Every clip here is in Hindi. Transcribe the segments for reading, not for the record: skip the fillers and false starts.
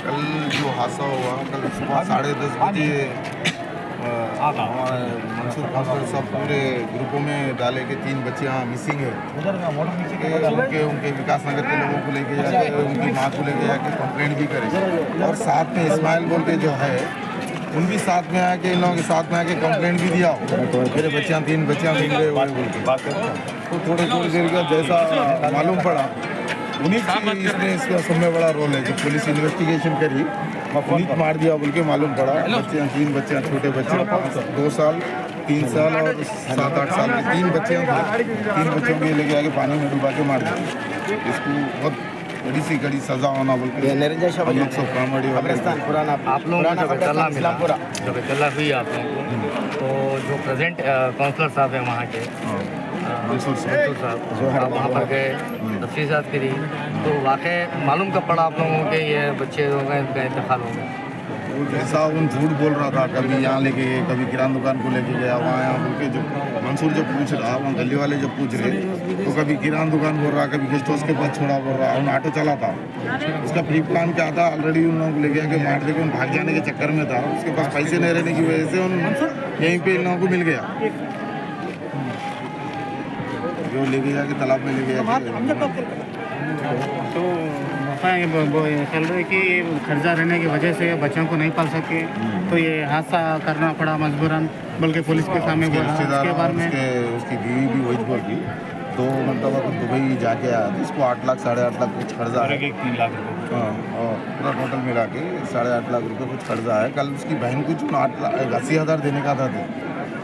कल जो हादसा हुआ, कल सुबह 10:30 बजे हमारे मंसूर काउंसिलर सब पूरे ग्रुपों में डाले कि 3 बच्चियाँ मिसिंग है। उनके विकास नगर के लोगों को लेके जाके उनकी माँ को लेके जाके कंप्लेंट भी करे, और साथ में इस्माइल बोल के जो है उन भी साथ में आके इन लोगों के साथ में आके कंप्लेंट भी दिया हो, मेरे बच्चियाँ 3 बच्चियाँ मिल गए बोल के। तो थोड़ी देर का जैसा मालूम पड़ा उन्हीं की इसमें इसका सबसे बड़ा रोल है। जो पुलिस इन्वेस्टिगेशन करी उन्हीं मार दिया बोल के मालूम पड़ा। बच्चियाँ 3 बच्चियाँ छोटे बच्चे 2 साल 3 साल और 7-8 साल की 3 बच्चियाँ थे। 3 बच्चों के लेके आके पानी में डुबा के मार दिया। इसको बहुत बड़ी सी कड़ी सजा होना बोल के हम लोग सब कॉमेडी वाले आप लोगों को जब इतला मिला, जब इतला हुई आप लोगों को, तो जो प्रेजेंट काउंसलर साहब हैं वहाँ के मंसूर साहब जो है वहाँ पर गए, तफसीलात करी, तो वाकई मालूम कब पड़ा आप लोगों के ये बच्चे हो गए, इनका इंतकाल हो गया? जैसा उन झूठ बोल रहा था, कभी यहाँ लेके गए, कभी किराना दुकान को लेके गया, वहाँ यहाँ बोल के जो मंसूर जब पूछ रहा, वहाँ गली वाले जब पूछ रहे तो कभी किराना दुकान बोल रहा, कभी गेस्ट हाउस के पास छोड़ा बोल रहा। उन ऑटो चला था, उसका प्री प्लान क्या था, ऑलरेडी उन लोगों को लेके आके मार देके उन भाग जाने के चक्कर में था। उसके पास पैसे नहीं रहने की वजह से उन यहीं पर इन लोगों को मिल गया, जो लेके जाके तालाब में लेके जाके। तो चल रहा है कि कर्जा रहने की वजह से बच्चों को नहीं पाल सके, तो ये हादसा करना पड़ा मजबूरन, बल्कि पुलिस के सामने बोला। उसके बारे में उसकी बीवी भी वही बोल रही, 2 मतलब दुबई जाके आया था, इसको 8 लाख 8.5 लाख कुछ कर्जा है, 3 लाख रुपये। हाँ, और पूरा टोटल मिला के 8.5 लाख रुपये कुछ कर्जा है। कल उसकी बहन को जो 80,000 देने का था,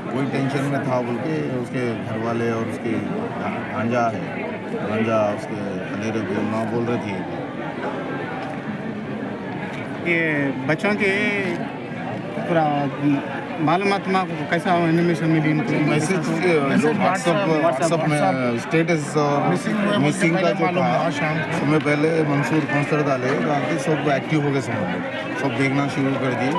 वही टेंशन में था बोल के उसके घर वाले और उसके भांजा उसके खलेरे भी ना बोल रहे थे। ये बच्चों के पूरा मालूमात कैसा इन्फॉर्मेशन मिली इनको? मैसेज जो व्हाट्सएप में स्टेटस मिसिंग का जो था, समय पहले मंसूर काउंसलर डालते सब एक्टिव हो गए, सब देखना शुरू कर दिए।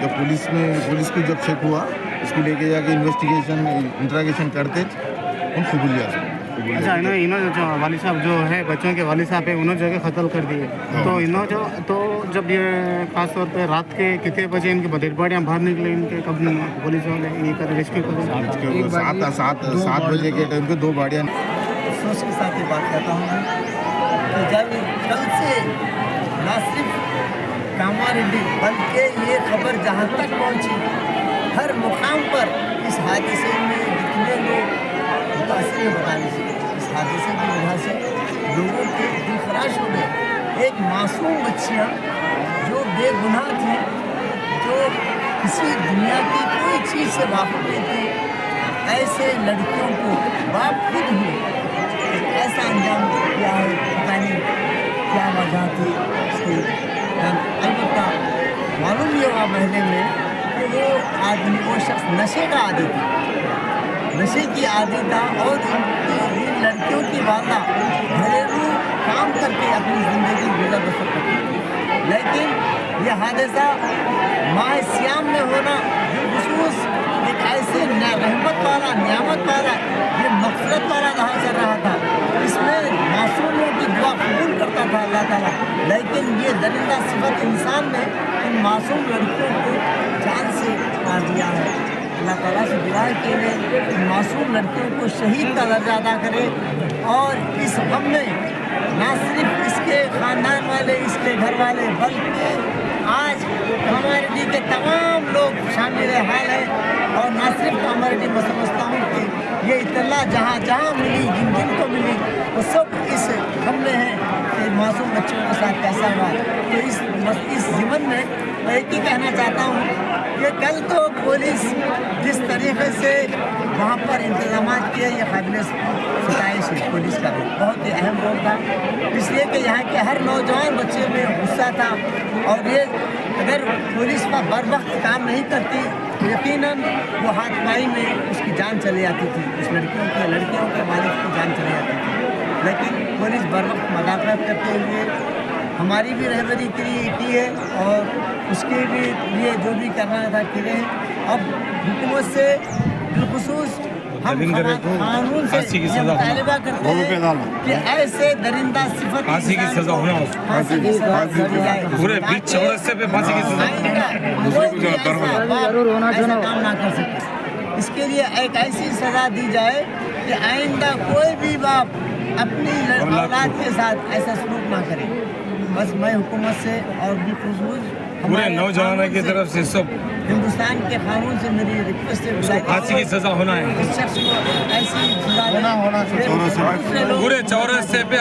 जब पुलिस को जब चेक हुआ, इसको लेके जाके इन्वेस्टिगेशन इंट्रागेशन करते उन कबूलिया से। अच्छा, इन्होंने जो वाली साहब जो है बच्चों के वाली साहब है, उन्होंने जगह कत्ल कर दिए। तो इन्होंने तो जब ये खास तौर पे रात के कितने बजे इनकी डेड बॉडियाँ बाहर निकले, इनके कब पुलिस वाले ये कर रेस्क्यू कर 7 बजे के टाइम पे 2 बॉडियाँ। अफसोस के साथ ये बात कहता हूँ कि जब कल से न सिर्फ कामारेड्डी बल्कि ये खबर जहाँ तक पहुँची, हर मुकाम पर इस हादसे में जितने लोग मुतासिर बताने से, इस हादसे की वजह से लोगों के दिल खराश हो गए। एक मासूम बच्चियाँ जो बेगुनाह थी, जो किसी दुनिया की कोई चीज़ से वाकिफ नहीं थी, ऐसे लड़कियों को बाप खुद ही ऐसा अंजाम दिया है, पता नहीं क्या वजह थी उसकी। अलबत्ता मालूम ये हुआ महल्ले में कि वो शख्स नशे का आदी था, नशे की आदी था, और इन लड़कियों की वादा घरेलू काम करके अपनी ज़िंदगी गुजर बसर करती थी। लेकिन यह हादसा माह सियाम में होना बिलखुसूस एक ऐसे रहमत वाला, नियामत वाला, ये मग़फ़िरत वाला रहा चल रहा था, इसमें मासूमों की दुआ कबूल करता था अल्लाह ताला। लेकिन ये दरिंदा सिफत इंसान ने इन मासूम लड़कियों को जान से मार दिया है। अल्लाह ताला से दुआ है कि इन मासूम लड़कियों को शहीद का दर्जा अदा करे, और इस गम में ना सिर्फ इसके ख़ानदान वाले, इसके घर वाले, बल्कि आज कामारेड्डी के तमाम लोग शामिल हाल हैं। और ना सिर्फ कामारेड्डी, मैं समझता हूँ कि ये इत्तला जहाँ जहाँ मिली, जिन जिन को मिली, वो सब इस गम में है कि मासूम बच्चों के साथ कैसा हुआ। तो इस ज़िमन में मैं एक ही कहना चाहता हूँ कि कल तो पुलिस जिस तरीके से वहाँ पर इंतजाम किए, ये काबिल सताइश है। पुलिस का भी बहुत ही अहम रोल था, इसलिए कि यहाँ के हर नौजवान बच्चे में गुस्सा था, और ये अगर पुलिस का बर वक्त काम नहीं करती तो यकीनन वो हाथमाई में उसकी जान चली जाती थी, उस लड़कियों के मालिक की जान चली जाती थी। लेकिन पुलिस बर वक्त मदाफ़त करते हुए हमारी भी रहबरी की है, और उसके भी लिए जो भी करना था किए। अब हुकूमत से बिलखुसूस हम कानून से फांसी की ये सजा होना। मुतालबा करते हैं कि ऐसे दरिंदा सिफत फांसी की इंसान सजा को होना उसको। फांसी की सजा दी जाए। पूरे बीच चौरस्ते पे फांसी की सजा। कोई भी ऐसा बाप ऐसा काम ना कर सके। इसके लिए एक ऐसी सजा दी जाए कि आइंदा कोई भी बाप अपनी औलाद के साथ ऐसा सलूक ना करे। बस मैं हुकूमत से और भी खुशबूज पूरे नौजवानों की तरफ से सब हिंदुस्तान के कानून से मेरी रिक्वेस्ट है फांसी की सजा होना है। इस शख्स को ऐसी सजा होना चौरस्ते पूरे चौरस्ते पे